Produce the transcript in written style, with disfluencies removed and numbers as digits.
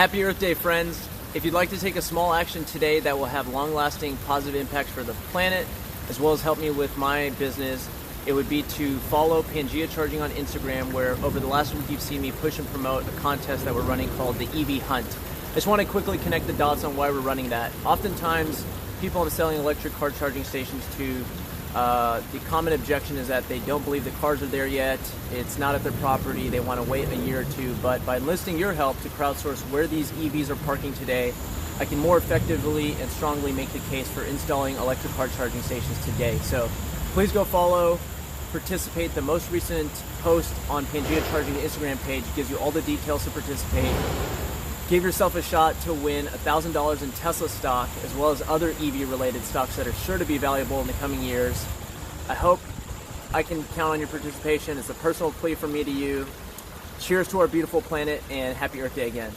Happy Earth Day, friends. If you'd like to take a small action today that will have long-lasting positive impacts for the planet, as well as help me with my business, it would be to follow Pangea Charging on Instagram, where over the last week you've seen me push and promote a contest that we're running called the EV Hunt. I just want to quickly connect the dots on why we're running that. Oftentimes, people are selling electric car charging stations to the common objection is that they don't believe the cars are there yet, it's not at their property, they want to wait a year or two. But by enlisting your help to crowdsource where these EVs are parking today, I can more effectively and strongly make the case for installing electric car charging stations today. So please go follow, participate. The most recent post on Pangea Charging Instagram page gives you all the details to participate. Give yourself a shot to win $1,000 in Tesla stock, as well as other EV-related stocks that are sure to be valuable in the coming years. I hope I can count on your participation. It's a personal plea from me to you. Cheers to our beautiful planet, and happy Earth Day again.